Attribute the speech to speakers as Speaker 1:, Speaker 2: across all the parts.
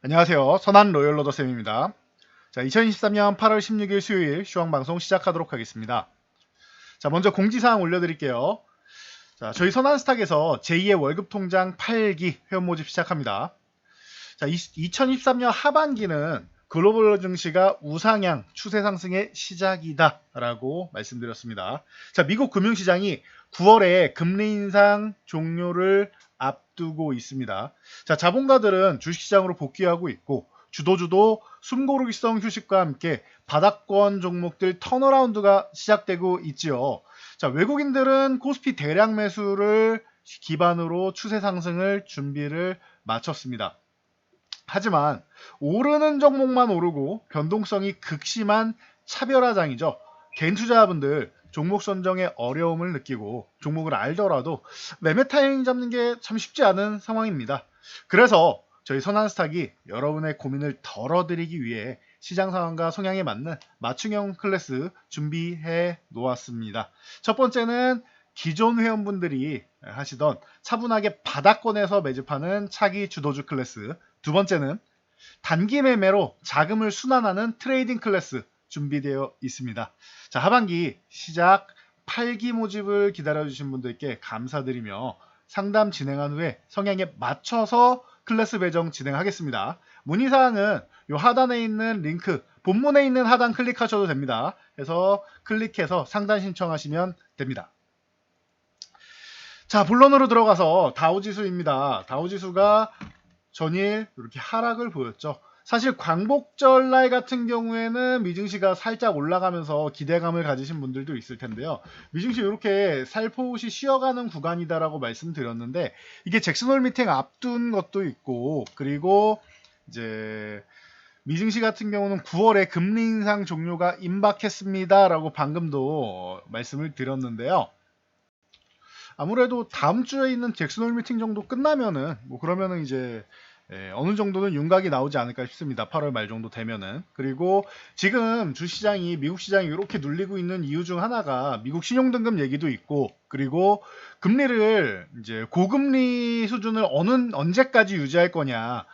Speaker 1: 안녕하세요. 선한 로열러더쌤입니다. 자, 2023년 8월 16일 수요일 시황방송 시작하도록 하겠습니다. 자, 먼저 공지사항 올려드릴게요. 자, 저희 선한스탁에서 제2의 월급 통장 8기 회원 모집 시작합니다. 자, 2023년 하반기는 글로벌 증시가 우상향 추세 상승의 시작이다 라고 말씀드렸습니다. 자, 미국 금융시장이 9월에 금리 인상 종료를 앞두고 있습니다. 자, 자본가들은 주식시장으로 복귀하고 있고 주도주도 숨고르기성 휴식과 함께 바닥권 종목들 턴어라운드가 시작되고 있지요. 자, 외국인들은 코스피 대량 매수를 기반으로 추세 상승을 준비를 마쳤습니다. 하지만 오르는 종목만 오르고 변동성이 극심한 차별화장이죠. 개인 투자자분들 종목 선정에 어려움을 느끼고 종목을 알더라도 매매 타이밍 잡는 게 참 쉽지 않은 상황입니다. 그래서 저희 선한스탁이 여러분의 고민을 덜어드리기 위해 시장 상황과 성향에 맞는 맞춤형 클래스 준비해 놓았습니다. 첫 번째는 기존 회원분들이 하시던 차분하게 바닥권에서 매집하는 차기 주도주 클래스, 두 번째는 단기 매매로 자금을 순환하는 트레이딩 클래스 준비되어 있습니다. 자, 하반기 시작 8기 모집을 기다려주신 분들께 감사드리며 상담 진행한 후에 성향에 맞춰서 클래스 배정 진행하겠습니다. 문의사항은 이 하단에 있는 링크, 본문에 있는 하단 클릭하셔도 됩니다. 그래서 클릭해서 상담 신청하시면 됩니다. 자, 본론으로 들어가서 다우지수입니다. 다우지수가 전일 이렇게 하락을 보였죠. 사실 광복절 날 같은 경우에는 미증시가 살짝 올라가면서 기대감을 가지신 분들도 있을 텐데요. 미증시 이렇게 살포시 쉬어가는 구간이다라고 말씀드렸는데 이게 잭슨홀 미팅 앞둔 것도 있고 그리고 이제 미증시 같은 경우는 9월에 금리 인상 종료가 임박했습니다라고 방금도 말씀을 드렸는데요. 아무래도 다음 주에 있는 잭슨홀 미팅 정도 끝나면은 뭐 그러면은 이제 어느 정도는 윤곽이 나오지 않을까 싶습니다. 8월 말 정도 되면은. 그리고 지금 주시장이 미국 시장이 이렇게 눌리고 있는 이유 중 하나가 미국 신용등급 얘기도 있고 그리고 금리를 이제 고금리 수준을 언제까지 유지할 거냐.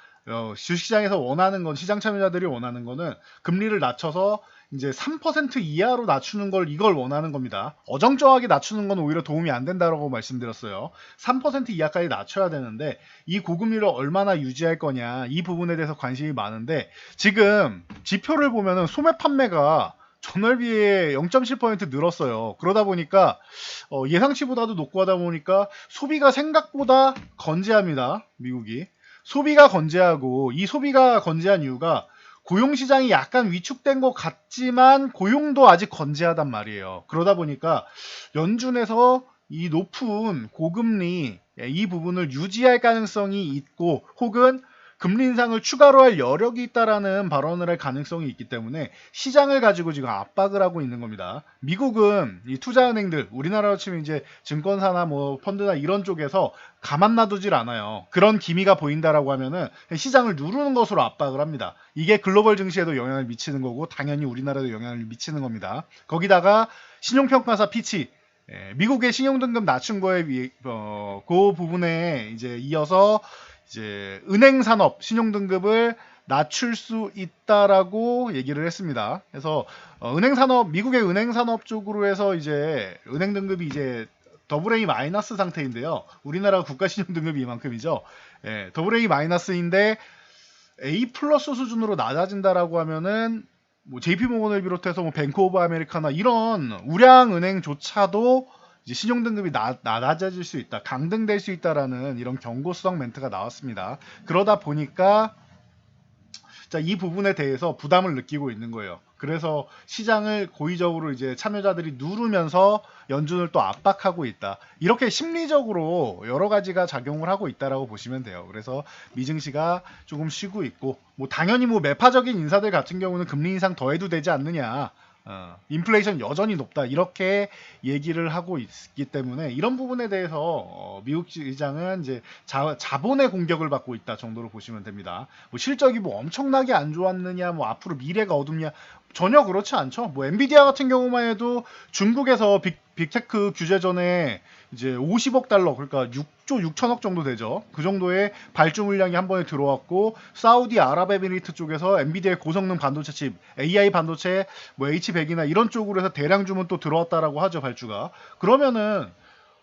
Speaker 1: 주식시장에서 원하는 건 시장 참여자들이 원하는 거는 금리를 낮춰서 이제 3% 이하로 낮추는 걸 이걸 원하는 겁니다. 어정쩡하게 낮추는 건 오히려 도움이 안 된다고 말씀드렸어요. 3% 이하까지 낮춰야 되는데 이 고금리를 얼마나 유지할 거냐 이 부분에 대해서 관심이 많은데 지금 지표를 보면은 소매 판매가 전월 비해 0.7% 늘었어요. 그러다 보니까 예상치보다도 높고 하다 보니까 소비가 생각보다 건재합니다. 미국이. 소비가 건재하고 이 소비가 건재한 이유가 고용시장이 약간 위축된 것 같지만 고용도 아직 건재하단 말이에요. 그러다 보니까 연준에서 이 높은 고금리 이 부분을 유지할 가능성이 있고 혹은 금리 인상을 추가로 할 여력이 있다라는 발언을 할 가능성이 있기 때문에 시장을 가지고 지금 압박을 하고 있는 겁니다. 미국은 이 투자은행들, 우리나라로 치면 이제 증권사나 뭐 펀드나 이런 쪽에서 가만 놔두질 않아요. 그런 기미가 보인다라고 하면은 시장을 누르는 것으로 압박을 합니다. 이게 글로벌 증시에도 영향을 미치는 거고 당연히 우리나라도 영향을 미치는 겁니다. 거기다가 신용평가사 피치 미국의 신용등급 낮춘 거에 비해 그 부분에 이제 이어서 이제 은행 산업 신용 등급을 낮출 수 있다라고 얘기를 했습니다. 그래서 은행 산업 미국의 은행 산업 쪽으로 해서 이제 은행 등급이 이제 더블 A 마이너스 상태인데요. 우리나라 국가 신용 등급이 이만큼이죠. 더블 A 마이너스인데 A 플러스 수준으로 낮아진다라고 하면은 뭐 JP 모건을 비롯해서 뭐 뱅크 오브 아메리카나 이런 우량 은행조차도 이제 신용 등급이 낮아질 수 있다, 강등될 수 있다라는 이런 경고성 멘트가 나왔습니다. 그러다 보니까 자, 이 부분에 대해서 부담을 느끼고 있는 거예요. 그래서 시장을 고의적으로 이제 참여자들이 누르면서 연준을 또 압박하고 있다. 이렇게 심리적으로 여러 가지가 작용을 하고 있다라고 보시면 돼요. 그래서 미증시가 조금 쉬고 있고, 뭐 당연히 뭐 매파적인 인사들 같은 경우는 금리 인상 더 해도 되지 않느냐. 인플레이션 여전히 높다 이렇게 얘기를 하고 있기 때문에 이런 부분에 대해서 미국 시장은 이제 자본의 공격을 받고 있다 정도로 보시면 됩니다. 뭐 실적이 뭐 엄청나게 안 좋았느냐, 뭐 앞으로 미래가 어둡냐 전혀 그렇지 않죠. 뭐 엔비디아 같은 경우만 해도 중국에서 빅테크 규제 전에 이제 50억 달러, 그러니까 6조 6천억 정도 되죠. 그 정도의 발주 물량이 한 번에 들어왔고, 사우디 아랍에미리트 쪽에서 엔비디아의 고성능 반도체 칩, AI 반도체, 뭐 H100이나 이런 쪽으로 해서 대량 주문 또 들어왔다라고 하죠, 발주가. 그러면은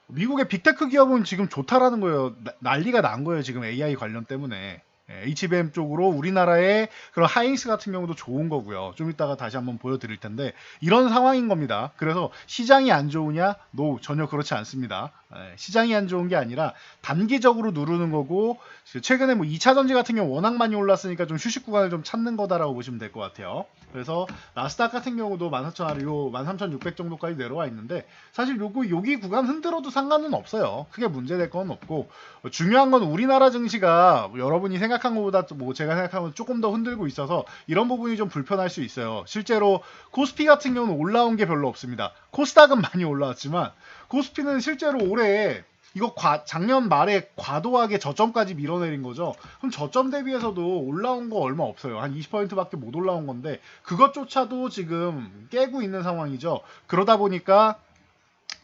Speaker 1: 미국의 빅테크 기업은 지금 좋다라는 거예요. 난리가 난 거예요, 지금 AI 관련 때문에. HBM 쪽으로 우리나라의 그런 하이닉스 같은 경우도 좋은 거고요. 좀 이따가 다시 한번 보여드릴 텐데 이런 상황인 겁니다. 그래서 시장이 안 좋으냐? 노, 전혀 그렇지 않습니다. 시장이 안 좋은 게 아니라 단기적으로 누르는 거고, 최근에 뭐 2차 전지 같은 경우 워낙 많이 올랐으니까 좀 휴식 구간을 좀 찾는 거다라고 보시면 될 것 같아요. 그래서 나스닥 같은 경우도 14,000요 13,600 정도까지 내려와 있는데 사실 여기 구간 흔들어도 상관은 없어요. 크게 문제될 건 없고, 중요한 건 우리나라 증시가 여러분이 생각한 것보다 뭐 제가 생각하면 조금 더 흔들고 있어서 이런 부분이 좀 불편할 수 있어요. 실제로 코스피 같은 경우는 올라온 게 별로 없습니다. 코스닥은 많이 올라왔지만 코스피는 실제로 올해 이거 작년 말에 과도하게 저점까지 밀어내린 거죠. 그럼 저점 대비해서도 올라온 거 얼마 없어요. 한 20%밖에 못 올라온 건데 그것조차도 지금 깨고 있는 상황이죠. 그러다 보니까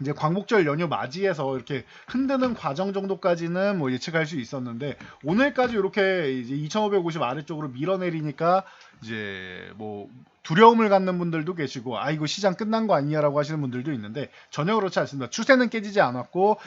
Speaker 1: 이제 광복절 연휴 맞이해서 이렇게 흔드는 과정 정도까지는 뭐 예측할 수 있었는데 오늘까지 이렇게 이제 2550 아래쪽으로 밀어내리니까 이제 뭐 두려움을 갖는 분들도 계시고 아 이거 시장 끝난 거 아니냐라고 하시는 분들도 있는데 전혀 그렇지 않습니다. 추세는 깨지지 않았고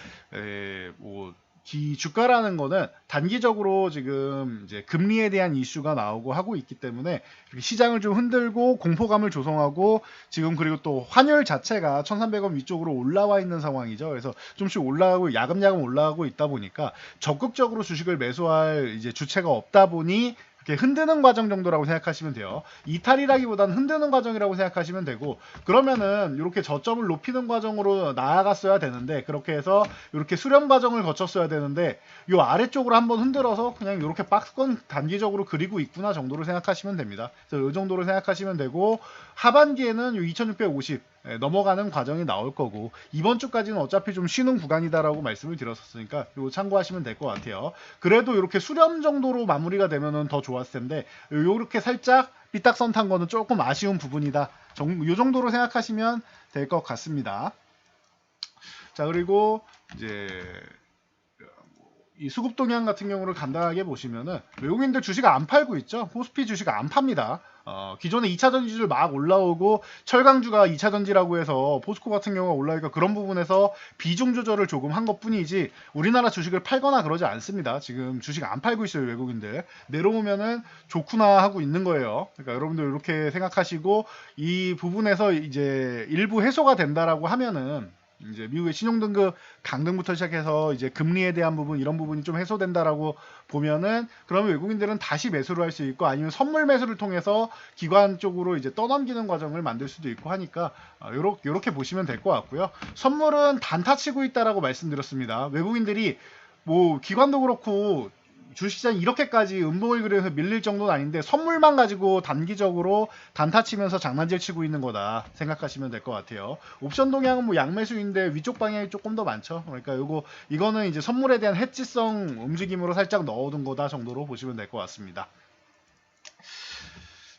Speaker 1: 뭐 주가라는 거는 단기적으로 지금 이제 금리에 대한 이슈가 나오고 하고 있기 때문에 시장을 좀 흔들고 공포감을 조성하고 지금 그리고 또 환율 자체가 1,300원 위쪽으로 올라와 있는 상황이죠. 그래서 좀씩 올라가고 야금야금 올라가고 있다 보니까 적극적으로 주식을 매수할 이제 주체가 없다 보니 이렇게 흔드는 과정 정도라고 생각하시면 돼요. 이탈이라기보다는 흔드는 과정이라고 생각하시면 되고 그러면은 이렇게 저점을 높이는 과정으로 나아갔어야 되는데 그렇게 해서 이렇게 수렴 과정을 거쳤어야 되는데 이 아래쪽으로 한번 흔들어서 그냥 이렇게 박스권 단기적으로 그리고 있구나 정도로 생각하시면 됩니다. 그래서 이 정도로 생각하시면 되고 하반기에는 2650 넘어가는 과정이 나올 거고 이번 주까지는 어차피 좀 쉬는 구간이다라고 말씀을 드렸었으니까 이거 참고하시면 될 것 같아요. 그래도 이렇게 수렴 정도로 마무리가 되면은 더 좋았을 텐데 이렇게 살짝 삐딱선 탄 거는 조금 아쉬운 부분이다. 이 정도로 생각하시면 될 것 같습니다. 자 그리고 이제 이 수급 동향 같은 경우를 간단하게 보시면은 외국인들 주식 안 팔고 있죠. 코스피 주식 안 팝니다. 기존에 2차 전지들 막 올라오고 철강주가 2차 전지라고 해서 포스코 같은 경우가 올라오니까 그런 부분에서 비중 조절을 조금 한 것뿐이지 우리나라 주식을 팔거나 그러지 않습니다. 지금 주식 안 팔고 있어요. 외국인들 내려오면은 좋구나 하고 있는 거예요. 그러니까 여러분들 이렇게 생각하시고 이 부분에서 이제 일부 해소가 된다라고 하면은 이제 미국의 신용등급 강등부터 시작해서 이제 금리에 대한 부분 이런 부분이 좀 해소된다라고 보면은 그러면 외국인들은 다시 매수를 할 수 있고 아니면 선물 매수를 통해서 기관 쪽으로 이제 떠넘기는 과정을 만들 수도 있고 하니까 요렇게 보시면 될 것 같고요. 선물은 단타 치고 있다라고 말씀드렸습니다. 외국인들이 뭐 기관도 그렇고 주식시장 이렇게까지 음봉을 그려서 밀릴 정도는 아닌데 선물만 가지고 단기적으로 단타 치면서 장난질 치고 있는 거다 생각하시면 될 것 같아요. 옵션 동향은 뭐 양매수인데 위쪽 방향이 조금 더 많죠. 그러니까 이거는 이제 선물에 대한 해지성 움직임으로 살짝 넣어둔 거다 정도로 보시면 될 것 같습니다.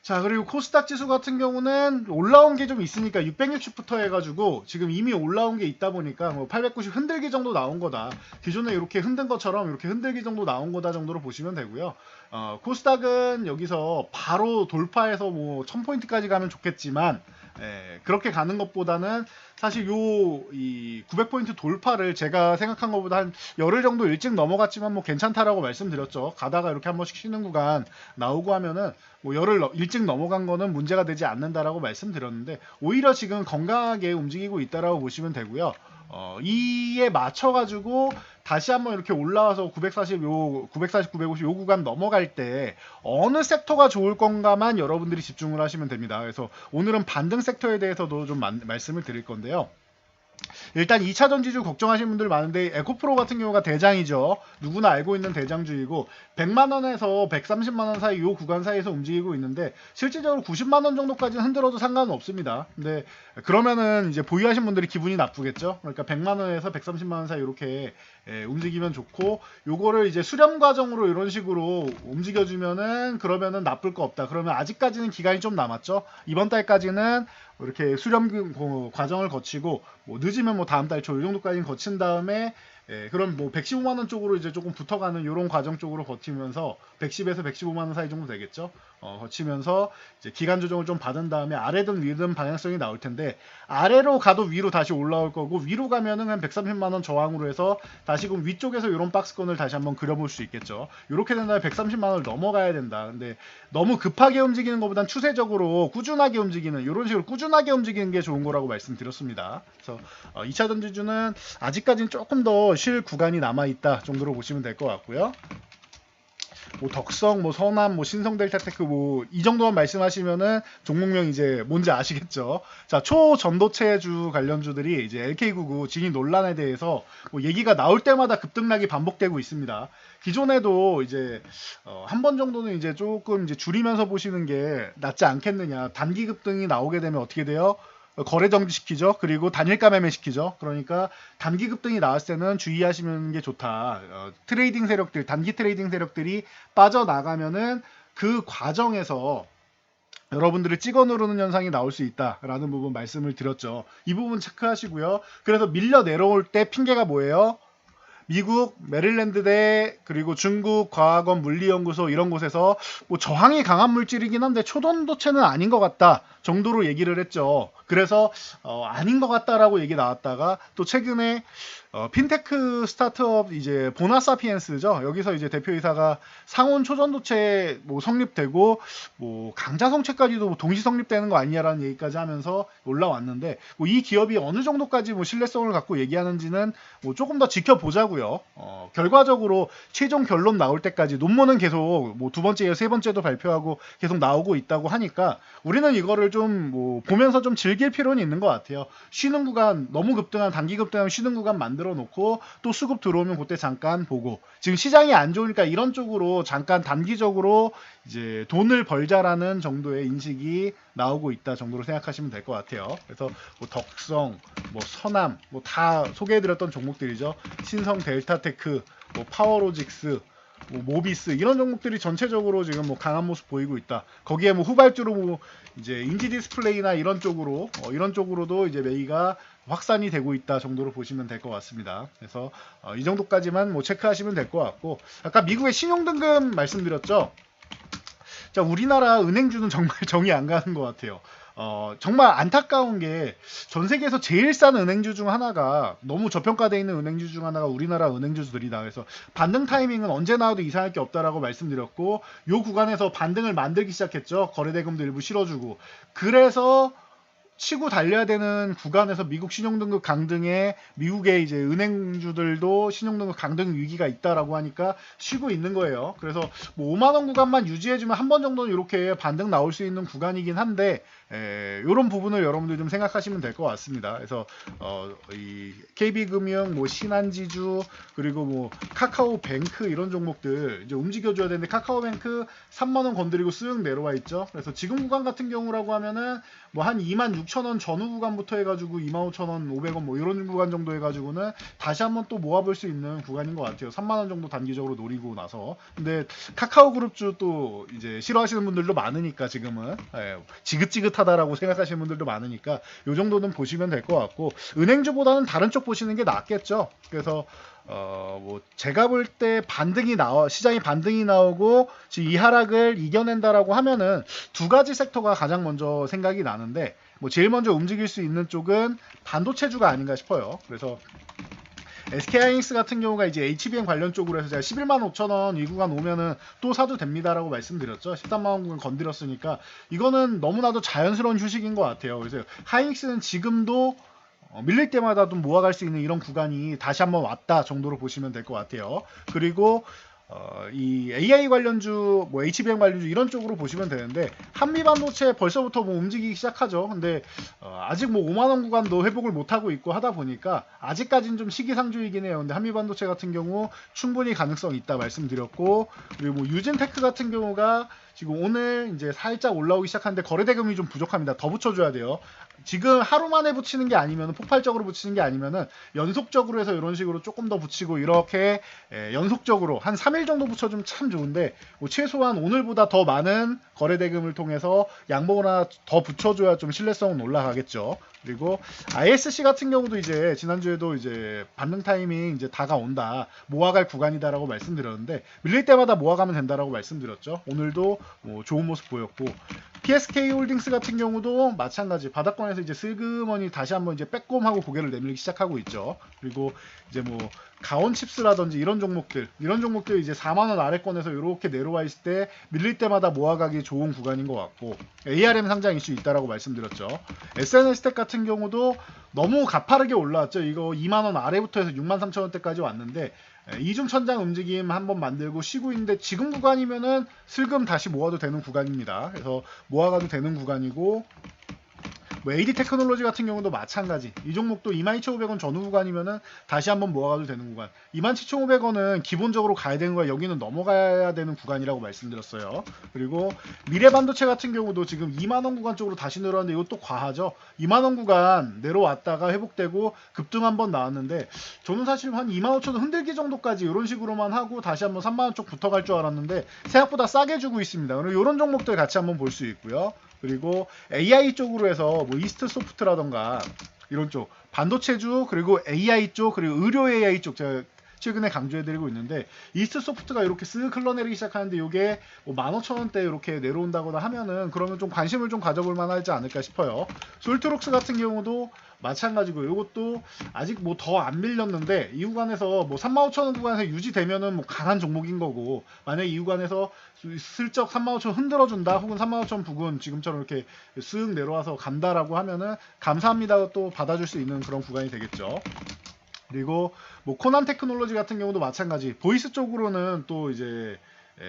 Speaker 1: 자 그리고 코스닥 지수 같은 경우는 올라온 게 좀 있으니까 660부터 해가지고 지금 이미 올라온 게 있다 보니까 뭐 890 흔들기 정도 나온 거다. 기존에 이렇게 흔든 것처럼 이렇게 흔들기 정도 나온 거다 정도로 보시면 되고요. 코스닥은 여기서 바로 돌파해서 뭐 1000포인트까지 가면 좋겠지만 그렇게 가는 것보다는 사실 이 900포인트 돌파를 제가 생각한 것보다 한 열흘 정도 일찍 넘어갔지만 뭐 괜찮다라고 말씀드렸죠. 가다가 이렇게 한 번씩 쉬는 구간 나오고 하면은 뭐 열흘 일찍 넘어간 거는 문제가 되지 않는다라고 말씀드렸는데 오히려 지금 건강하게 움직이고 있다라고 보시면 되고요. 이에 맞춰가지고 다시 한번 이렇게 올라와서 940, 950 요 구간 넘어갈 때 어느 섹터가 좋을 건가만 여러분들이 집중을 하시면 됩니다. 그래서 오늘은 반등 섹터에 대해서도 좀 말씀을 드릴 건데요. 일단 2차 전지주 걱정하시는 분들 많은데 에코프로 같은 경우가 대장이죠. 누구나 알고 있는 대장주이고 100만원에서 130만원 사이 이 구간 사이에서 움직이고 있는데 실질적으로 90만원 정도까지는 흔들어도 상관은 없습니다. 근데 그러면은 이제 보유하신 분들이 기분이 나쁘겠죠. 그러니까 100만원에서 130만원 사이 이렇게 움직이면 좋고, 요거를 이제 수렴 과정으로 이런 식으로 움직여주면은 그러면은 나쁠 거 없다. 그러면 아직까지는 기간이 좀 남았죠. 이번 달까지는 이렇게 수렴 과정을 거치고, 뭐 늦으면 뭐 다음 달 초 이 정도까지는 거친 다음에 그럼 뭐 115만 원 쪽으로 이제 조금 붙어가는 이런 과정 쪽으로 버티면서 110에서 115만 원 사이 정도 되겠죠. 거치면서 이제 기간 조정을 좀 받은 다음에 아래든 위든 방향성이 나올 텐데, 아래로 가도 위로 다시 올라올 거고, 위로 가면은 한 130만 원 저항으로 해서 다시금 위쪽에서 이런 박스권을 다시 한번 그려볼 수 있겠죠. 이렇게 된다면 130만 원을 넘어가야 된다. 근데 너무 급하게 움직이는 것보단 추세적으로 꾸준하게 움직이는, 이런 식으로 꾸준하게 움직이는 게 좋은 거라고 말씀드렸습니다. 그래서 2차 전지주는 아직까지는 조금 더 쉴 구간이 남아있다 정도로 보시면 될 것 같고요. 뭐 덕성, 뭐 선암, 뭐 신성델타테크 뭐 이 정도만 말씀하시면은 종목명 이제 뭔지 아시겠죠. 자, 초전도체주 관련주들이 이제 LK99 진입 논란에 대해서 뭐 얘기가 나올 때마다 급등락이 반복되고 있습니다. 기존에도 이제 한 번 정도는 이제 조금 이제 줄이면서 보시는 게 낫지 않겠느냐. 단기 급등이 나오게 되면 어떻게 돼요? 거래 정지시키죠. 그리고 단일가 매매시키죠. 그러니까 단기 급등이 나왔을 때는 주의하시는 게 좋다. 트레이딩 세력들, 단기 트레이딩 세력들이 빠져나가면은 그 과정에서 여러분들을 찍어 누르는 현상이 나올 수 있다라는 부분 말씀을 드렸죠. 이 부분 체크하시고요. 그래서 밀려 내려올 때 핑계가 뭐예요? 미국, 메릴랜드대, 그리고 중국 과학원 물리연구소 이런 곳에서 뭐 저항이 강한 물질이긴 한데 초전도체는 아닌 것 같다 정도로 얘기를 했죠. 그래서 아닌 것 같다라고 얘기 나왔다가 또 최근에 핀테크 스타트업 이제 보나사피엔스죠. 여기서 이제 대표이사가 상온 초전도체 뭐 성립되고 뭐 강자성체까지도 뭐 동시 성립되는 거 아니냐라는 얘기까지 하면서 올라왔는데, 뭐 이 기업이 어느 정도까지 뭐 신뢰성을 갖고 얘기하는지는 뭐 조금 더 지켜보자고요. 결과적으로 최종 결론 나올 때까지 논문은 계속 뭐 두 번째, 세 번째도 발표하고 계속 나오고 있다고 하니까 우리는 이거를 좀 뭐 보면서 좀 즐길 필요는 있는 것 같아요. 쉬는 구간, 너무 급등한 단기 급등하면 쉬는 구간 만들어 놓고 또 수급 들어오면 그때 잠깐 보고, 지금 시장이 안 좋으니까 이런 쪽으로 잠깐 단기적으로 이제 돈을 벌자라는 정도의 인식이 나오고 있다 정도로 생각하시면 될 것 같아요. 그래서 뭐 덕성, 뭐 선암, 뭐 다 소개해드렸던 종목들이죠. 신성 델타테크, 뭐 파워로직스, 뭐 모비스 이런 종목들이 전체적으로 지금 뭐 강한 모습 보이고 있다. 거기에 뭐 후발주로 뭐 이제 인지 디스플레이나 이런 쪽으로도 이제 매기가 확산이 되고 있다 정도로 보시면 될 것 같습니다. 그래서 이 정도까지만 뭐 체크하시면 될 것 같고, 아까 미국의 신용등급 말씀드렸죠. 자, 우리나라 은행주는 정말 정이 안 가는 것 같아요. 정말 안타까운 게 전 세계에서 제일 싼 은행주 중 하나가, 너무 저평가되어 있는 은행주 중 하나가 우리나라 은행주들이다. 그래서 반등 타이밍은 언제 나와도 이상할 게 없다라고 말씀드렸고, 요 구간에서 반등을 만들기 시작했죠. 거래대금도 일부 실어주고. 그래서 치고 달려야 되는 구간에서 미국 신용등급 강등에 미국의 이제 은행주들도 신용등급 강등 위기가 있다라고 하니까 쉬고 있는 거예요. 그래서 뭐 5만 원 구간만 유지해주면 한 번 정도는 이렇게 반등 나올 수 있는 구간이긴 한데, 이런 부분을 여러분들 좀 생각하시면 될 것 같습니다. 그래서 이 KB금융, 뭐 신한지주, 그리고 뭐 카카오뱅크 이런 종목들 이제 움직여줘야 되는데, 카카오뱅크 3만 원 건드리고 쓱 내려와 있죠. 그래서 지금 구간 같은 경우라고 하면은 뭐 한 26,000원 전후 구간부터 해가지고 25,000원, 500원 뭐 이런 구간 정도 해가지고는 다시 한번 또 모아볼 수 있는 구간인 것 같아요. 3만 원 정도 단기적으로 노리고 나서. 근데 카카오그룹주 또 이제 싫어하시는 분들도 많으니까 지금은 지긋지긋하다라고 생각하시는 분들도 많으니까 요 정도는 보시면 될 것 같고, 은행주보다는 다른 쪽 보시는 게 낫겠죠. 그래서 뭐 제가 볼 때 시장이 반등이 나오고 이 하락을 이겨낸다라고 하면은 두 가지 섹터가 가장 먼저 생각이 나는데, 뭐 제일 먼저 움직일 수 있는 쪽은 반도체주가 아닌가 싶어요. 그래서 SK하이닉스 같은 경우가 이제 HBM 관련 쪽으로 해서 제가 11만 5천 원 이 구간 오면은 또 사도 됩니다라고 말씀드렸죠. 13만 원 구간 건드렸으니까 이거는 너무나도 자연스러운 휴식인 것 같아요. 그래서 하이닉스는 지금도 밀릴 때마다 좀 모아갈 수 있는 이런 구간이 다시 한번 왔다 정도로 보시면 될 것 같아요. 그리고 이 AI 관련주, 뭐 HBM 관련주 이런 쪽으로 보시면 되는데 한미반도체 벌써부터 뭐 움직이기 시작하죠. 근데 아직 뭐 5만 원 구간도 회복을 못 하고 있고 하다 보니까 아직까지는 좀 시기상조이긴 해요. 근데 한미반도체 같은 경우 충분히 가능성 있다 말씀드렸고, 그리고 뭐 유진테크 같은 경우가 지금 오늘 이제 살짝 올라오기 시작하는데 거래 대금이 좀 부족합니다. 더 붙여줘야 돼요. 지금 하루 만에 붙이는 게 아니면 폭발적으로 붙이는 게 아니면은 연속적으로 해서 이런 식으로 조금 더 붙이고 이렇게 연속적으로 한 3일 정도 붙여주면 참 좋은데 뭐 최소한 오늘보다 더 많은 거래 대금을 통해서 양봉을 하나 더 붙여줘야 좀 신뢰성은 올라가겠죠. 그리고 ISC 같은 경우도 이제 지난주에도 이제 반등 타이밍 이제 다가온다, 모아갈 구간이다라고 말씀드렸는데 밀릴 때마다 모아가면 된다라고 말씀드렸죠. 오늘도 뭐 좋은 모습 보였고, PSK 홀딩스 같은 경우도 마찬가지 바닥권에서 이제 슬그머니 다시 한번 이제 빼꼼하고 고개를 내밀기 시작하고 있죠. 그리고 이제 뭐 가온칩스라든지 이런 종목들 이제 4만원 아래권에서 이렇게 내려와 있을 때 밀릴 때마다 모아가기 좋은 구간인 것 같고, ARM 상장 이슈 있다라고 말씀드렸죠. SNS텍 같은 경우도 너무 가파르게 올라왔죠. 이거 2만원 아래부터 해서 63,000원대까지 왔는데 이중천장 움직임 한번 만들고 쉬고 있는데 지금 구간이면은 슬금 다시 모아도 되는 구간입니다. 그래서 모아가도 되는 구간이고, 뭐 AD 테크놀로지 같은 경우도 마찬가지. 이 종목도 22,500원 전후 구간이면은 다시 한번 모아가도 되는 구간. 27,500원은 기본적으로 가야 되는 거야. 여기는 넘어가야 되는 구간이라고 말씀드렸어요. 그리고 미래반도체 같은 경우도 지금 2만원 구간 쪽으로 다시 내려왔는데 이것도 과하죠. 2만원 구간 내려왔다가 회복되고 급등 한번 나왔는데 저는 사실 한 25,000원 흔들기 정도까지 이런 식으로만 하고 다시 한번 3만원 쪽 붙어갈 줄 알았는데 생각보다 싸게 주고 있습니다. 그리고 이런 종목들 같이 한번 볼 수 있고요. 그리고 AI 쪽으로 해서 뭐 이스트 소프트라던가 이런 쪽 반도체주, 그리고 AI 쪽, 그리고 의료 AI 쪽 제가 최근에 강조해드리고 있는데 이스트 소프트가 이렇게 쓱 흘러내리기 시작하는데 이게 뭐 15,000원대 이렇게 내려온다거나 하면은 그러면 좀 관심을 좀 가져볼 만하지 않을까 싶어요. 솔트록스 같은 경우도 마찬가지고 이것도 아직 뭐 더 안 밀렸는데 이 구간에서 뭐 35,000원 구간에서 유지되면은 뭐 강한 종목인 거고, 만약에 이 구간에서 슬쩍 35,000원 흔들어준다 혹은 35,000원 부근 지금처럼 이렇게 쓱 내려와서 간다라고 하면은 감사합니다 또 받아줄 수 있는 그런 구간이 되겠죠. 그리고 뭐 코난 테크놀로지 같은 경우도 마찬가지, 보이스 쪽으로는 또 이제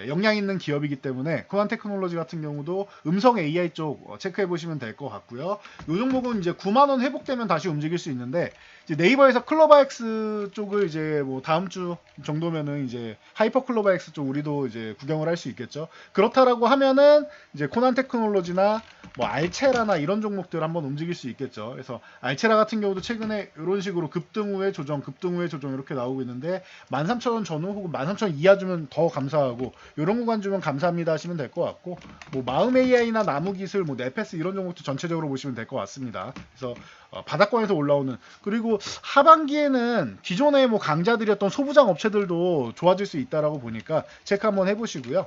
Speaker 1: 역량 있는 기업이기 때문에 코난 테크놀로지 같은 경우도 음성 AI 쪽 체크해 보시면 될 것 같고요. 이 종목은 이제 9만원 회복되면 다시 움직일 수 있는데 이제 네이버에서 클로바엑스 쪽을 이제 뭐 다음 주 정도면은 이제 하이퍼 클로바엑스 쪽 우리도 이제 구경을 할 수 있겠죠. 그렇다라고 하면은 이제 코난 테크놀로지나 뭐 알체라나 이런 종목들 한번 움직일 수 있겠죠. 그래서 알체라 같은 경우도 최근에 이런 식으로 급등 후에 조정 이렇게 나오고 있는데 13,000원 전후 혹은 13,000원 이하 주면 더 감사하고 이런 구간 주면 감사합니다 하시면 될 것 같고, 뭐 마음 AI나 나무기술, 뭐 네페스 이런 종목도 전체적으로 보시면 될 것 같습니다. 그래서 바닥권에서 올라오는, 그리고 하반기에는 기존에 뭐 강자들이었던 소부장 업체들도 좋아질 수 있다라고 보니까 체크 한번 해보시고요.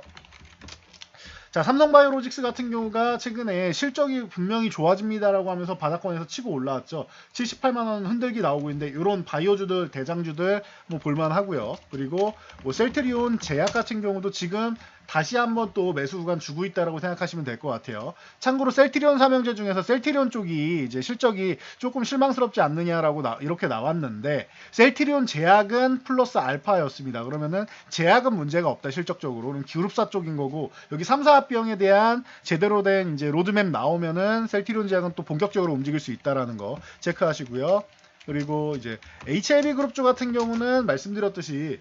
Speaker 1: 자, 삼성바이오로직스 같은 경우가 최근에 실적이 분명히 좋아집니다라고 하면서 바닥권에서 치고 올라왔죠. 78만원 흔들기 나오고 있는데 이런 바이오주들, 대장주들 뭐 볼만하고요. 그리고 뭐 셀트리온 제약 같은 경우도 지금 다시 한번 또 매수 구간 주고 있다라고 생각하시면 될 것 같아요. 참고로 셀트리온 삼형제 중에서 셀트리온 쪽이 이제 실적이 조금 실망스럽지 않느냐라고 이렇게 나왔는데 셀트리온 제약은 플러스 알파였습니다. 그러면은 제약은 문제가 없다 실적적으로는 그룹사 쪽인 거고, 여기 3사 합병에 대한 제대로 된 이제 로드맵 나오면은 셀트리온 제약은 또 본격적으로 움직일 수 있다라는 거 체크하시고요. 그리고 이제 HLB 그룹주 같은 경우는 말씀드렸듯이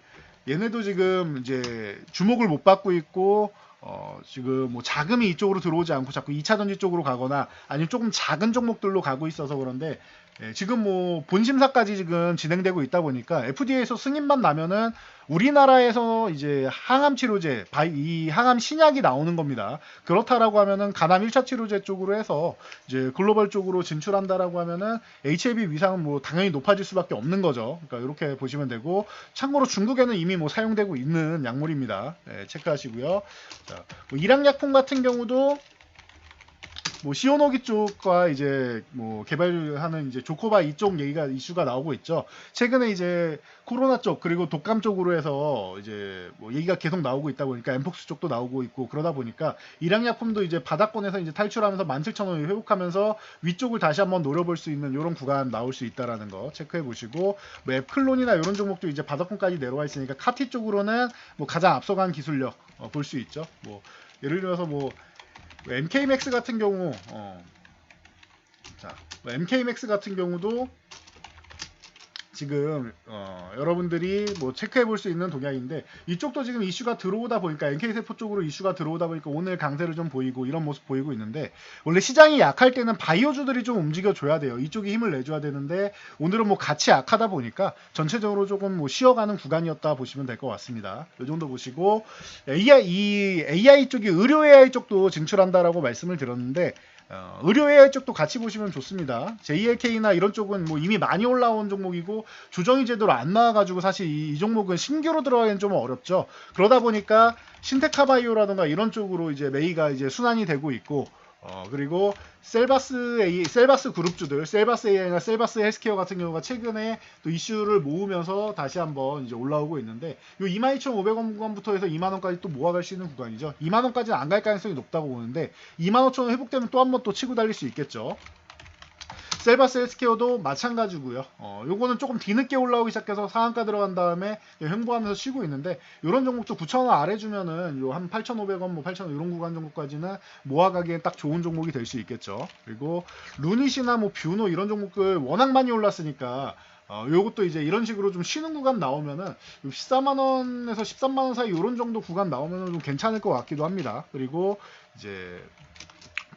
Speaker 1: 얘네도 지금 이제 주목을 못 받고 있고 지금 뭐 자금이 이쪽으로 들어오지 않고 자꾸 2차전지 쪽으로 가거나 아니면 조금 작은 종목들로 가고 있어서 그런데 지금 뭐 본심사까지 지금 진행되고 있다 보니까 FDA에서 승인만 나면은 우리나라에서 이제 항암 치료제, 이 항암 신약이 나오는 겁니다. 그렇다라고 하면은 간암 1차 치료제 쪽으로 해서 이제 글로벌 쪽으로 진출한다라고 하면은 HIV 위상은 뭐 당연히 높아질 수밖에 없는 거죠. 그러니까 이렇게 보시면 되고, 참고로 중국에는 이미 뭐 사용되고 있는 약물입니다. 체크하시고요. 자, 뭐 일양약품 같은 경우도 뭐 시오노기 쪽과 이제 뭐 개발하는 이제 조코바 이쪽 얘기가 이슈가 나오고 있죠. 최근에 이제 코로나 쪽 그리고 독감 쪽으로 해서 이제 뭐 얘기가 계속 나오고 있다 보니까 엠폭스 쪽도 나오고 있고 그러다 보니까 일양약품도 이제 바닥권에서 이제 탈출하면서 17,000원을 회복하면서 위쪽을 다시 한번 노려볼 수 있는 이런 구간 나올 수 있다라는 거 체크해 보시고 뭐 앱클론이나 이런 종목도 이제 바닥권까지 내려와 있으니까 카티 쪽으로는 뭐 가장 앞서간 기술력 볼 수 있죠. 뭐 예를 들어서 뭐 MK맥스 같은 경우 뭐 MK맥스 같은 경우도 지금 여러분들이 뭐 체크해 볼 수 있는 동향인데 이쪽도 지금 이슈가 들어오다 보니까 NK세포 쪽으로 이슈가 들어오다 보니까 오늘 강세를 좀 보이고 이런 모습 보이고 있는데 원래 시장이 약할 때는 바이오주들이 좀 움직여 줘야 돼요. 이쪽이 힘을 내줘야 되는데 오늘은 뭐 같이 약하다 보니까 전체적으로 조금 뭐 쉬어가는 구간이었다 보시면 될 것 같습니다. 이 정도 보시고 AI 쪽이 의료 AI 쪽도 진출한다라고 말씀을 드렸는데 의료 AI 쪽도 같이 보시면 좋습니다. JLK나 이런 쪽은 뭐 이미 많이 올라온 종목이고 조정이 제대로 안 나와가지고 사실 이 종목은 신규로 들어가기는 좀 어렵죠. 그러다 보니까 신테카바이오라든가 이런 쪽으로 이제 메이가 이제 순환이 되고 있고 그리고 셀바스 그룹주들, 셀바스 AI나 셀바스 헬스케어 같은 경우가 최근에 또 이슈를 모으면서 다시 한번 이제 올라오고 있는데, 요 22,500원 구간부터 해서 2만원까지 또 모아갈 수 있는 구간이죠. 2만원까지는 안 갈 가능성이 높다고 보는데, 25,000원 회복되면 또 한 번 또 치고 달릴 수 있겠죠. 셀바스 헬스케어도 마찬가지고요. 요거는 조금 뒤늦게 올라오기 시작해서 상한가 들어간 다음에 횡보하면서 쉬고 있는데 이런 종목도 9,000원 아래 주면은 요 한 8,500원, 뭐 8,000원 이런 구간 정도까지는 모아가기엔 딱 좋은 종목이 될 수 있겠죠. 그리고 루닛이나 뭐 뷰노 이런 종목들 워낙 많이 올랐으니까 요것도 이제 이런 식으로 좀 쉬는 구간 나오면은 14만원에서 13만원 사이 이런 정도 구간 나오면은 좀 괜찮을 것 같기도 합니다. 그리고 이제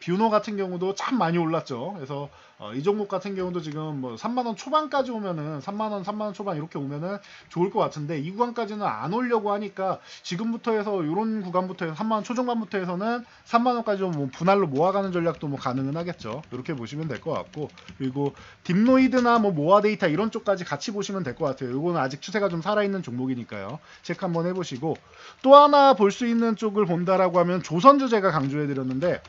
Speaker 1: 뷰노 같은 경우도 참 많이 올랐죠. 그래서 이 종목 같은 경우도 지금 뭐 3만원 초반까지 오면은 3만원 초반 이렇게 오면은 좋을 것 같은데 이 구간까지는 안 오려고 하니까 지금부터 해서 이런 구간부터 해서 3만원 초중반부터 해서는 3만원까지 뭐 분할로 모아가는 전략도 뭐 가능은 하겠죠. 이렇게 보시면 될 것 같고, 그리고 딥노이드나 뭐 모아 데이터 이런 쪽까지 같이 보시면 될 것 같아요. 이거는 아직 추세가 좀 살아있는 종목이니까요. 체크 한번 해보시고, 또 하나 볼 수 있는 쪽을 본다라고 하면 조선주제가 강조해드렸는데,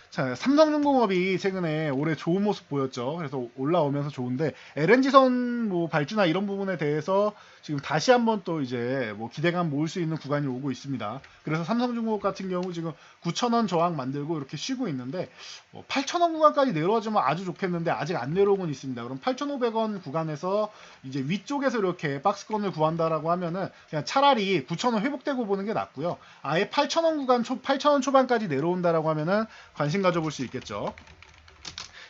Speaker 1: 자, 삼성중공업이 최근에 올해 좋은 모습 보였죠. 그래서 올라오면서 좋은데 LNG선 뭐 발주나 이런 부분에 대해서 지금 다시 한번 또 이제 뭐 기대감 모을 수 있는 구간이 오고 있습니다. 그래서 삼성중공업 같은 경우 지금 9,000원 저항 만들고 이렇게 쉬고 있는데 8,000원 구간까지 내려와주면 아주 좋겠는데 아직 안 내려오곤 있습니다. 그럼 8,500원 구간에서 이제 위쪽에서 이렇게 박스권을 구한다라고 하면은 그냥 차라리 9,000원 회복되고 보는 게 낫고요. 아예 8,000원 구간 8,000원 초반까지 내려온다라고 하면은 관심 가져볼 수 있겠죠.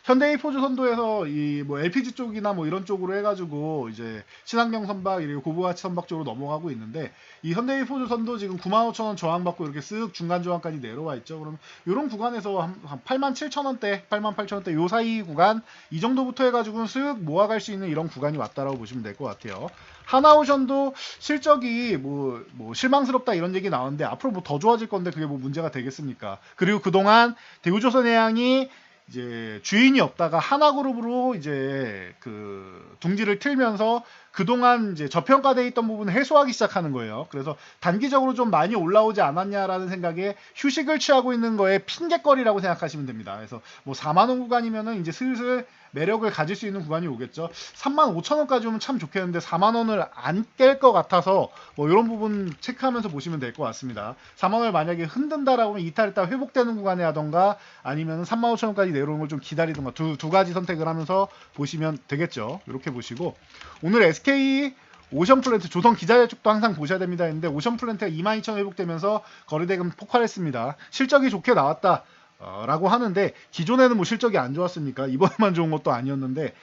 Speaker 1: 현대해포주 선도에서 이 뭐 LPG 쪽이나 뭐 이런 쪽으로 해가지고 이제 친환경 선박 그리고 고부가치 선박 쪽으로 넘어가고 있는데, 이 현대해포주 선도 지금 95,000원 저항받고 이렇게 쓱 중간 저항까지 내려와 있죠. 그럼 이런 구간에서 한 87,000원대, 88,000원대 요 사이 구간 이 정도부터 해가지고 쓱 모아갈 수 있는 이런 구간이 왔다라고 보시면 될 것 같아요. 하나오션도 실적이 뭐 실망스럽다 이런 얘기 나왔는데 앞으로 뭐 더 좋아질 건데 그게 뭐 문제가 되겠습니까? 그리고 그동안 대우조선해양이 이제 주인이 없다가 하나그룹으로 이제 그 둥지를 틀면서 그동안 이제 저평가돼 있던 부분을 해소하기 시작하는 거예요. 그래서 단기적으로 좀 많이 올라오지 않았냐라는 생각에 휴식을 취하고 있는 거에 핑계거리라고 생각하시면 됩니다. 그래서 뭐 4만 원 구간이면은 이제 슬슬 매력을 가질 수 있는 구간이 오겠죠. 35,000원까지 오면 참 좋겠는데 4만 원을 안 깰 것 같아서 뭐 이런 부분 체크하면서 보시면 될 것 같습니다. 4만 원을 만약에 흔든다라고 하면 이탈했다 회복되는 구간에 하던가 아니면 35,000원까지 내려오는 걸 좀 기다리던가 두 가지 선택을 하면서 보시면 되겠죠. 이렇게 보시고, 오늘 SK 오션플랜트 조선 기자재 쪽도 항상 보셔야 됩니다 했는데 오션플랜트가 22,000원 회복되면서 거래대금 폭발했습니다. 실적이 좋게 나왔다 라고 하는데 기존에는 뭐 실적이 안 좋았으니까 이번에만 좋은 것도 아니었는데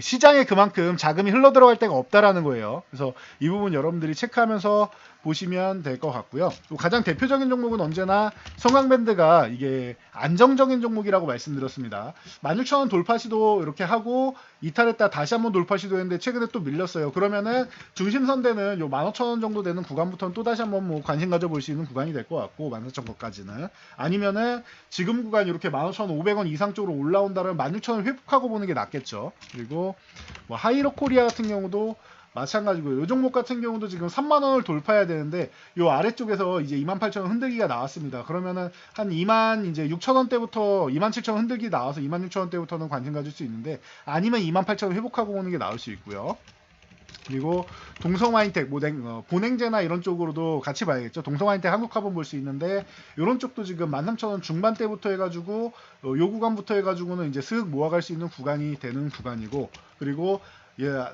Speaker 1: 시장에 그만큼 자금이 흘러 들어갈 데가 없다라는 거예요. 그래서 이 부분 여러분들이 체크하면서 보시면 될 것 같고요. 또 가장 대표적인 종목은 언제나 성강밴드가 이게 안정적인 종목이라고 말씀드렸습니다. 16,000원 돌파 시도 이렇게 하고 이탈했다 다시 한번 돌파 시도했는데 최근에 또 밀렸어요. 그러면은 중심선대는 요 15,000원 정도 되는 구간부터는 또 다시 한번 뭐 관심 가져볼 수 있는 구간이 될 것 같고 14,000원까지는 아니면은 지금 구간 이렇게 15,500원 이상 쪽으로 올라온다면 16,000원 회복하고 보는 게 낫겠죠. 그리고 뭐 하이로 코리아 같은 경우도 마찬가지고요. 이 종목 같은 경우도 지금 3만 원을 돌파해야 되는데 이 아래쪽에서 이제 28,000원 흔들기가 나왔습니다. 그러면은 한 26,000원대부터 27,000원 흔들기 나와서 26,000원대부터는 관심 가질 수 있는데 아니면 28,000원 회복하고 오는 게 나올 수 있고요. 그리고 동성화인텍, 본행제나 이런 쪽으로도 같이 봐야겠죠. 동성화인텍 한국화본 볼 수 있는데 이런 쪽도 지금 13,000원 중반대부터 해가지고 요 구간부터 해가지고는 이제 슥 모아갈 수 있는 구간이 되는 구간이고, 그리고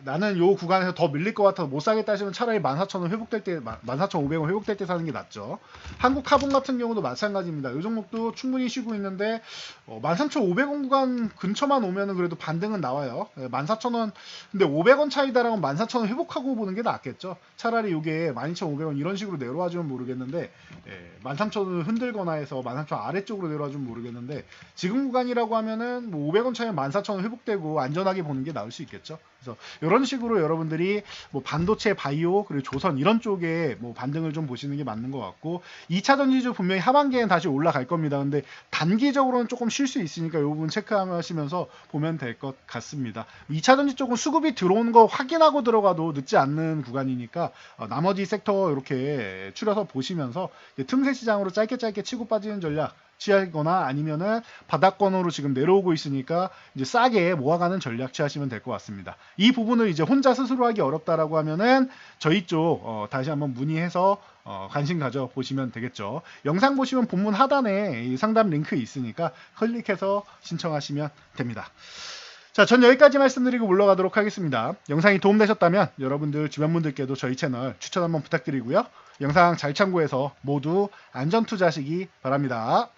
Speaker 1: 나는 요 구간에서 더 밀릴 것 같아서 못 사겠다 하시면 차라리 14,000원 회복될 때, 14,500원 회복될 때 사는 게 낫죠. 한국화본 같은 경우도 마찬가지입니다. 요 종목도 충분히 쉬고 있는데 13,500원 구간 근처만 오면은 그래도 반등은 나와요. 14,000원, 근데 500원 차이다라면 14,000원 회복하고 보는 게 낫겠죠. 차라리 이게 12,500원 이런 식으로 내려와주면 모르겠는데 13,000원 흔들거나 해서 13,000원 아래쪽으로 내려와주면 모르겠는데 지금 구간이라고 하면은 뭐 500원 차이면 14,000원 회복되고 안전하게 보는 게 나을 수 있겠죠. 그래서 이런 식으로 여러분들이 뭐 반도체, 바이오, 그리고 조선 이런 쪽에 뭐 반등을 좀 보시는 게 맞는 것 같고, 2차 전지주 분명히 하반기에는 다시 올라갈 겁니다. 근데 단기적으로는 조금 쉴 수 있으니까 이 부분 체크하시면서 보면 될 것 같습니다. 2차 전지 쪽은 수급이 들어오는 거 확인하고 들어가도 늦지 않는 구간이니까 나머지 섹터 이렇게 추려서 보시면서 틈새 시장으로 짧게 치고 빠지는 전략 취하거나 아니면은 바닥권으로 지금 내려오고 있으니까 이제 싸게 모아가는 전략 취하시면 될 것 같습니다. 이 부분을 이제 혼자 스스로 하기 어렵다라고 하면은 저희 쪽 다시 한번 문의해서 관심 가져 보시면 되겠죠. 영상 보시면 본문 하단에 이 상담 링크 있으니까 클릭해서 신청하시면 됩니다. 자, 전 여기까지 말씀드리고 물러가도록 하겠습니다. 영상이 도움되셨다면 여러분들 주변 분들께도 저희 채널 추천 한번 부탁드리고요. 영상 잘 참고해서 모두 안전투자하시기 바랍니다.